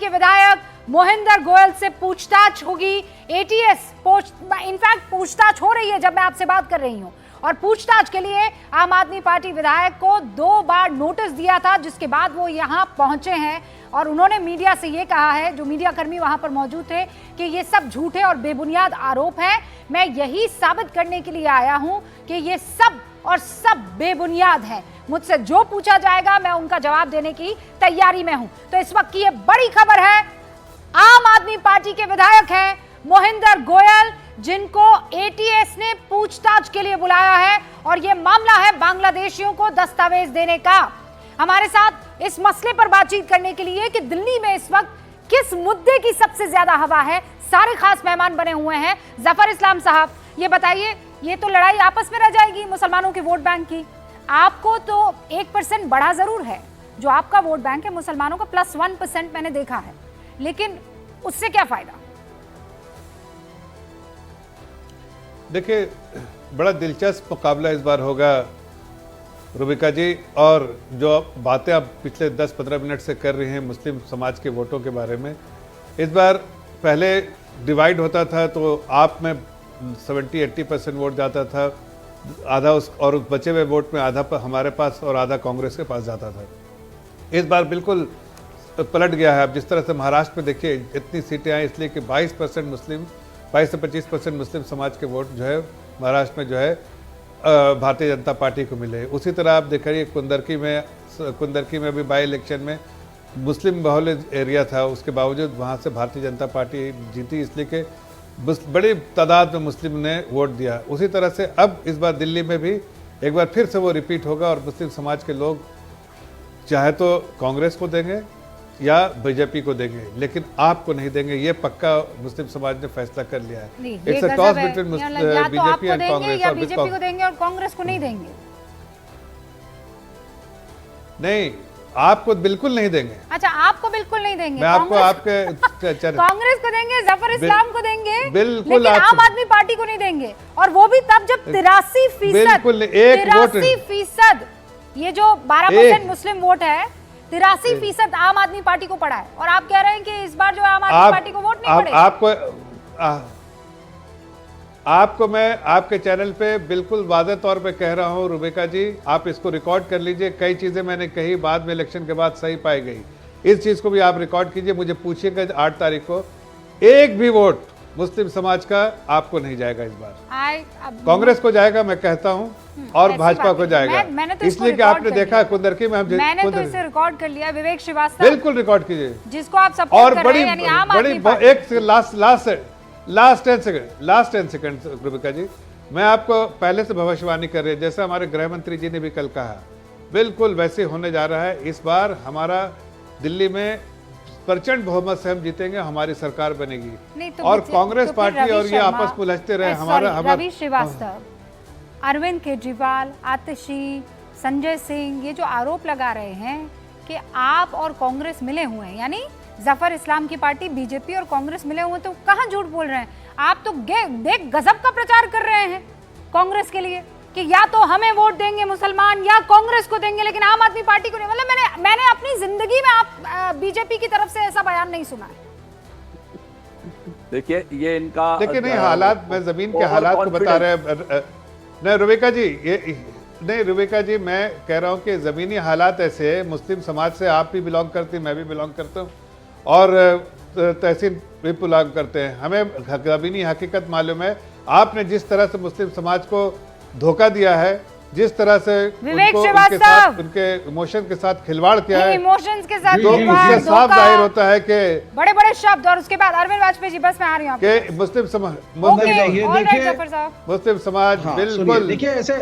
के विधायक मोहिंदर गोयल से पूछताछ होगी। एटीएस इनफैक्ट पूछताछ हो रही है जब मैं आपसे बात कर रही हूं, और पूछताछ के लिए आम आदमी पार्टी विधायक को 2 बार नोटिस दिया था, जिसके बाद वो यहां पहुंचे हैं और उन्होंने मीडिया से ये कहा है, जो मीडिया कर्मी वहां पर मौजूद थे, कि ये सब झूठे और बेबुनियाद आरोप हैं। मैं यही साबित करने के लिए आया हूं कि ये सब और सब बेबुनियाद है। मुझसे जो पूछा जाएगा मैं उनका जवाब देने की तैयारी में हूं। तो इस वक्त की ये बड़ी खबर है, आम आदमी पार्टी के विधायक हैं मोहिंदर गोयल, जिनको एटीएस ने पूछताछ के लिए बुलाया है, और यह मामला है बांग्लादेशियों को दस्तावेज देने का। हमारे साथ इस मसले पर बातचीत करने के लिए कि दिल्ली में इस वक्त किस मुद्दे की सबसे ज्यादा हवा है, सारे खास मेहमान बने हुए हैं। जफर इस्लाम साहब, ये बताइए, ये तो लड़ाई आपस में रह जाएगी मुसलमानों के वोट बैंक की। आपको तो 1% बढ़ा जरूर है, जो आपका वोट बैंक है मुसलमानों का +1% मैंने देखा है, लेकिन उससे क्या फायदा? देखिए, बड़ा दिलचस्प मुकाबला इस बार होगा रुबिका जी, और जो बातें आप पिछले 10-15 मिनट से कर रही हैं मुस्लिम समाज के वोटों के बारे में, इस बार पहले डिवाइड होता था तो आप में 70-80% वोट जाता था, आधा उस बचे हुए वोट में आधा हमारे पास और आधा कांग्रेस के पास जाता था। इस बार बिल्कुल पलट गया है। अब जिस तरह से महाराष्ट्र में देखिए इतनी सीटें आई, इसलिए कि 22% मुस्लिम, 22 से 25% मुस्लिम समाज के वोट जो है महाराष्ट्र में जो है भारतीय जनता पार्टी को मिले। उसी तरह आप देखिए कुंदरकी में भी बाई इलेक्शन में मुस्लिम बहुल एरिया था, उसके बावजूद वहाँ से भारतीय जनता पार्टी जीती, इसलिए कि बड़ी तादाद में मुस्लिम ने वोट दिया। उसी तरह से अब इस बार दिल्ली में भी एक बार फिर से वो रिपीट होगा, और मुस्लिम समाज के लोग चाहे तो कांग्रेस को देंगे या बीजेपी को देंगे, लेकिन आपको नहीं देंगे, ये पक्का मुस्लिम समाज ने फैसला कर लिया है। It's a toss between BJP and Congress, या बीजेपी को देंगे और कांग्रेस को नहीं देंगे। नहीं, आपको बिल्कुल नहीं देंगे। अच्छा, आपको बिल्कुल नहीं देंगे? मैं आपको आपके कांग्रेस को देंगे, जफर इस्लाम को देंगे, बिल्कुल, लेकिन आम आदमी पार्टी को नहीं देंगे। और वो भी तब जब 83% ये जो 12% मुस्लिम वोट है, 83% आम आदमी पार्टी को पड़ा है, और आप कह रहे हैं कि इस बार जो आम आदमी पार्टी को वोट नहीं पड़े। आपको मैं आपके चैनल पे बिल्कुल वाज़ेह तौर पे कह रहा हूँ रुबिका जी, आप इसको रिकॉर्ड कर लीजिए। कई चीज़ें मैंने कही बाद में इलेक्शन के बाद सही पाई गई, इस चीज़ को भी आप रिकॉर्ड कीजिए। मुझे पूछिएगा 8 तारीख को, एक भी वोट मुस्लिम समाज का आपको नहीं जाएगा इस बार। कांग्रेस को जाएगा मैं कहता हूँ, और भाजपा को जाएगा, इसलिए कि आपने देखा कुंदरकी में मैंने तो इसे रिकॉर्ड कर लिया। विवेक श्रीवास्तव, बिल्कुल रिकॉर्ड कीजिए, जिसको आप सपोर्ट कर रहे हैं, यानी आम आदमी पार्टी। एक लास्ट 10 सेकंड रुबिका जी, मैं आपको पहले से भविष्यवाणी कर रही है, जैसे हमारे गृह मंत्री जी ने भी कल कहा, बिल्कुल वैसे होने जा रहा है। इस बार हमारा दिल्ली में प्रचंड बहुमत से हम जीतेंगे, हमारी सरकार बनेगी, तो और कांग्रेस पार्टी और ये आपस में उलझते रहे। रवि श्रीवास्तव, अरविंद केजरीवाल, आतिशी, संजय सिंह, ये जो आरोप लगा रहे हैं कि आप और कांग्रेस मिले हुए हैं, यानी जफर इस्लाम की पार्टी बीजेपी और कांग्रेस मिले हुए, तो कहां झूठ बोल रहे हैं आप? तो देख गजब का प्रचार कर रहे हैं कांग्रेस के लिए कि या तो हमें वोट देंगे मुसलमान या कांग्रेस को देंगे, लेकिन आम आदमी पार्टी को नहीं। मतलब मैंने अपनी जिंदगी में आप बीजेपी की तरफ से ऐसा बयान नहीं सुना है। देखिए, ये इनका देखिए नहीं, हालात मैं जमीन के हालात को बता रहे हैं। नहीं रुबिका जी, ये नहीं रुबिका जी, मैं कह रहा हूँ कि जमीनी हालात ऐसे है। मुस्लिम समाज से आप भी बिलोंग करती, मैं भी बिलोंग करता हूँ, और तहसीन भी बिलोंग करते हैं। हमें ज़मीनी हकीकत मालूम है। आपने जिस तरह से मुस्लिम समाज को धोखा दिया है, जिस तरह से उनके इमोशन के साथ खिलवाड़ किया है, इमोशंस के साथ तो उससे साफ जाहिर होता है कि बड़े बड़े शब्द। और उसके बाद अरविंद वाजपेयी जी, बस मैं आ रही हूँ कि मुस्लिम समाज बिल्कुल देखिए, ऐसे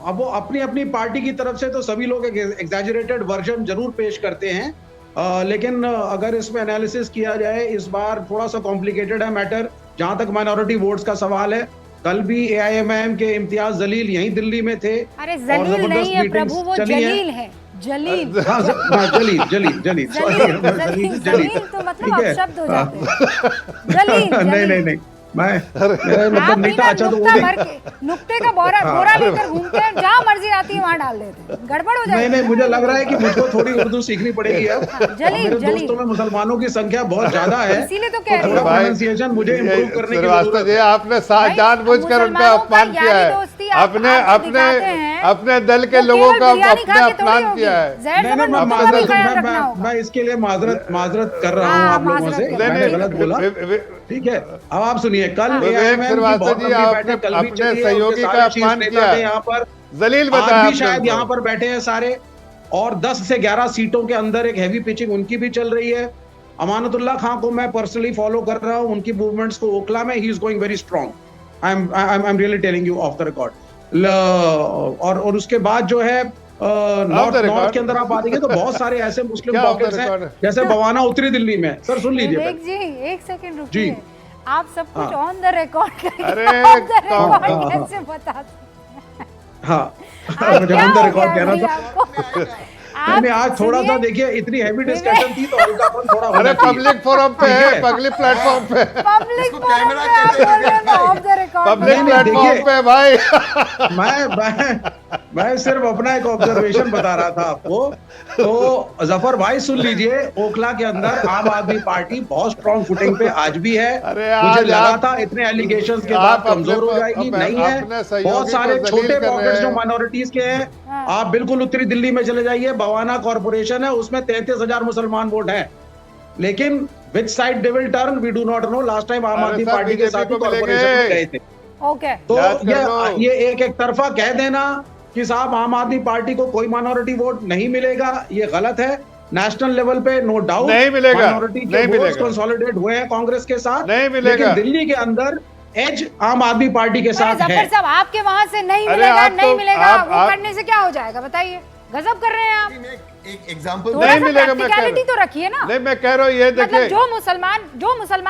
अब वो अपनी अपनी पार्टी की तरफ से तो सभी लोग एक एग्जैजरेटेड वर्जन जरूर पेश करते हैं, लेकिन अगर इसमें एनालिसिस किया जाए, इस बार थोड़ा सा कॉम्प्लिकेटेड है मैटर। जहां तक माइनॉरिटी वोट्स का सवाल है, कल भी एआईएमआईएम के इम्तियाज जलील यहीं दिल्ली में थे। अरे जलील नहीं है प्रभु, वो जलील है। जलील तो मतलब शब्द हो जाते हैं। नहीं मतलब आप नहीं भी था। ना अच्छा तो वो नुक्ता भी भर के नुक्ते का बोरा लेकर घूमते हैं, जहाँ मर्जी आती है वहाँ डाल देते हैं, गड़बड़ हो जाएगी। नहीं, मुझे लग रहा है कि मुझको थोड़ी उर्दू सीखनी पड़ेगी अब। जलील, मेरे जलील। दोस्तों में मुसलमानों की संख्या बहुत ज्यादा है, इसीलिए तो कह रही थोड़ा हूँ। प्रोनाउंसिएशन मुझे इम्प्रूव करने की श्रीवास्तव जरूरत जी, है। आपने जानबूझकर उनका मुसलमानों का अपमान किया यारी है, दोस्ती आप अपने आपको अपने दिखाते हैं, अपने दल के वो लोगों केवल का बिरयानी अपने खा के थोड़ी अपमान होगी। किया है। जहर नहीं, जबर मैं नुक्तों का भी ख्याल रखना होगा। मैं इसके लिए माजरत कर रहा हूँ हाँ, आप लोगों माजरत से, कर रहा हूं। मैंने गलत बोला। ठीक है, अब आप सुनिए, कल AIMM की श्रीवास्तव बहुत जी, लंबी आपने बैठक कल भी अपने चली है, सहयोगी उसके का सारे शीर्ष अपमान नेता किया, थे यहाँ पर, जलील आज बताया भी आपने शायद उनको। यहाँ पर बैठे हैं सारे, और 10 से 11 सीटों के अंदर एक हैवी पिचिंग उनकी भी चल रही है। अमानतुल्लाह खान को मैं पर्सनली फॉलो कर रहा हूँ, उनकी मूवमेंट्स को ओखला में, he is going very strong. I am really telling you of the record. और उसके बाद जो है नॉर्थ के अंदर आप आ देंगे तो बहुत सारे ऐसे मुस्लिम क्या पॉकेट्स off the हैं, record? जैसे बवाना उत्तरी दिल्ली में। सर सुन लीजिए विवेक पहले। जी, एक सेकंड जी। रुकिए, आप सब कुछ हाँ। ऑन द रिकॉर्ड करिए, अरे, ऑन द रिकॉर्ड हाँ। कैसे बता सकते हाँ, आज जब क्या हम हो रिकॉर्ड गया कह भाई रहा था। आपको? नहीं, आज थोड़ा सा सुनिए, देखिए, इतनी हैवी डिस्कशन थी तो हल्कापन थोड़ा अरे होना चाहिए। पब्लिक फोरम पे है, पब्लिक प्लेटफॉर्म पे, पब्लिक फोरम पे आप बोल रहे हैं ऑफ द रिकॉर्ड। पब्लिक नहीं, प्लेटफॉर्म देखिए। पे भाई। मैं सिर्फ अपना एक ऑब्जर्वेशन बता रहा था आपको। तो जफर भाई सुन लीजिए, ओखला के अंदर आम आदमी पार्टी बहुत स्ट्रॉन्ग फुटिंग पे आज भी है। अरे मुझे आज लगा आप- था इतने एलिगेशंस के आप बाद अपने कमजोर हो जाएगी, अपने- नहीं है। अपने सहयोगी बहुत सारे को जलील छोटे कर रहे पॉकेट्स जो हैं। माइनॉरिटीज के हैं, हाँ। आप बिल्कुल उत्तरी दिल्ली में चले जाइए, बवाना कॉर्पोरेशन है, उसमें 33,000 मुसलमान वोट हैं। लेकिन which side they will turn we do not know. Last time Aam अरे आदमी सब पार्टी के BJP साथ को कॉर्पोरेशन में मिलेंगे। गए थे। ओके, तो याद कर लो। ये एक तरफा कह देना कि साहब आम आदमी पार्टी को कोई माइनॉरिटी वोट नहीं मिलेगा, ये गलत है। नेशनल लेवल पे नो डाउट नहीं मिलेगा, माइनॉरिटी नहीं के वोट्स मिलेगा। कंसोलिडेट हुए हैं कांग्रेस के साथ, नहीं मिलेगा। लेकिन दिल्ली के अंदर एज आम आदमी पार्टी के अरे साथ है। जफर साहब, आपके वहां से नहीं अरे मिलेगा, आप नहीं तो- मिलेगा, आप- वो आप- करने से क्या हो जाएगा बताइए? गजब कर रहे हैं आप। एक एग्जांपल थोड़ा नहीं सा मिलेगा, मैं कह प्रैक्टिकलिटी रहा तो रखिए ना। नहीं, मैं कह रहा हूँ ये मतलब देखिए, जो मुसलमान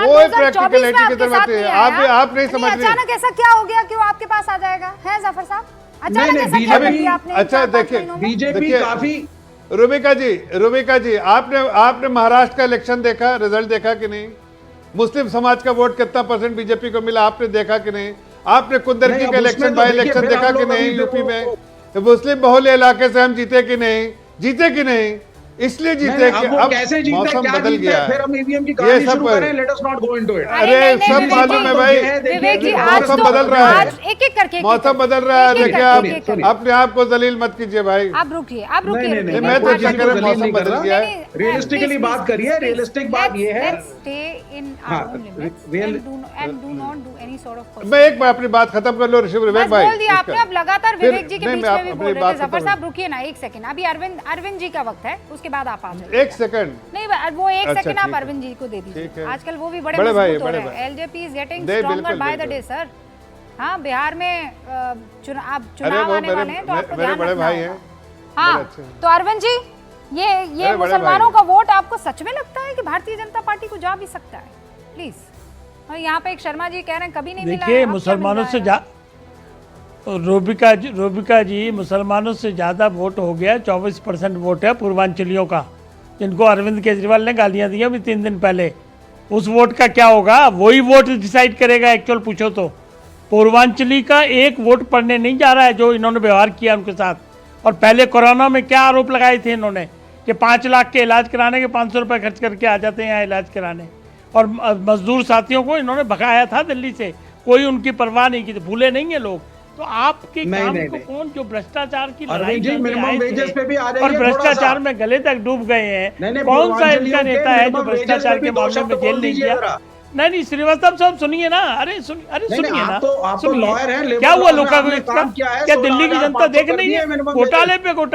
कोई 2024 में practicality की आपके जरूरत साथ नहीं नहीं है। आया, आप नहीं समझ रही। अचानक ऐसा क्या हो गया कि वो आपके पास आ जाएगा? है जफर साहब, अचानक नहीं, ऐसा क्या कर बीजेपी दिया आपने? अच्छा, 4-5 देखिए, महीनों में? बीजेपी देखिए, काफी रूबिका जी, आपने महाराष्ट्र का इलेक्शन देखा, रिजल्ट देखा कि नहीं? मुस्लिम समाज का वोट कितना % बीजेपी को मिला, आपने देखा कि नहीं? आपने कुंदरकी नहीं, का अब उसमें इलेक्शन तो बाई देखिए, इलेक्शन फिर देखा हम कि लोग नहीं? अभी यूपी जो- में मुस्लिम बहुल्य इलाके से हम जीते कि नहीं? जीते कि नहीं? इसलिए जीते नहीं, कि अब वो अब कैसे जीते, मौसम क्या बदल जीते, गया फिर है। हम ईवीएम की ये कहानी सब शुरू पर- करें, let us not go into it. अरे नहीं, सब विवेक मालूम जी, है भाई, विवेक जी, आज मौसम तो बदल रहा है। आज एक-एक करके मौसम बदल रहा है। एक-एक देखिए, करके, आप एक-एक करके। अपने आप को जलील मत कीजिए भाई। आप रुकिए, आप रुकिए, नहीं, रुकिए। नहीं, मैं तो कोई ऐसा चीज़ कह रहा हूं, को मौसम नहीं कर बदल रहा। गया है। Realistically बात करिए, realistic बात ये है। Let's stay in our हाँ, own limits real- and do not do any sort of मैं एक बार अपनी बात खत्म कर लो ऋषभ, विवेक बस भाई। बोल दिया आपने, अब लगातार फिर- विवेक जी के नहीं, बीच मैं में भी अपनी बोल रहे बात थे। जफर खत्म- साहब रुकिए ना एक सेकंड, अभी अरविंद जी का वक्त है, उसके बाद आप आ जाइए। एक सेकंड, नहीं, वो एक अच्छा, सेकंड आप ठीक है। अरविंद जी को दे ठीक दीजिए। है। आजकल वो भी बड़े बड़े भाई, मजबूत हो बड़े रहे भाई। हैं। एलजेपी इज गेटिंग नहीं, स्ट्रॉन्गर बिल्कुल, बाय द बिल्कुल। Day sir. हाँ, बिहार में आप अरे चुनाव वो आने वाले हैं तो आपको मेरे ध्यान बड़े रखना भाई होगा। हैं। हाँ, बड़े अच्छे हैं। तो अरविंद जी, ये मेरे बड़े मुसलमानों भाई का वोट आपको सच में लगता है कि भारतीय जनता पार्टी को जा भी सकता है? प्लीज। और यहाँ पे एक शर्मा जी कह रहे हैं कभी नहीं मिला है, देखिए, अब क्या मुसलमानों मिल से जाएगा? रूबिका जी, मुसलमानों से ज़्यादा वोट हो गया, 24% वोट है पूर्वांचलियों का, जिनको अरविंद केजरीवाल ने गालियां दी अभी 3 दिन पहले। उस वोट का क्या होगा? वही वोट डिसाइड करेगा एक्चुअल पूछो तो। पूर्वांचली का एक वोट पड़ने नहीं जा रहा है जो इन्होंने व्यवहार किया उनके साथ। और पहले कोरोना में क्या आरोप लगाए थे इन्होंने कि 5 लाख के इलाज कराने के 500 रुपये खर्च करके आ जाते हैं यहाँ इलाज कराने। और मजदूर साथियों को इन्होंने भगाया था दिल्ली से, कोई उनकी परवाह नहीं की थी, भूले नहीं है लोग। तो आपके नहीं, काम नहीं, को नहीं। कौन जो भ्रष्टाचार की अरविंद लड़ाई जी, लड़ने minimum आए wages थे पे भी आ जाइए और थोड़ा भ्रष्टाचार सा। में गले तक डूब गए हैं, नहीं, कौन सा पूर्वांचलियों इनका के नेता है जो minimum wages भ्रष्टाचार पे भी के दो मामले शब्द में जेल बोल नहीं दीजिए गया? जरा। नहीं, श्रीवास्तव साहब सुनिए ना। अरे नहीं, सुनिए नहीं, ना, आप तो सुनिए। lawyer हैं, labor क्या हुआ law में लोका आपने काम किया है, क्या दिल्ली की 16,500 जनता देख कर नहीं दिए है? minimum wages। घोटाले पे घोटाले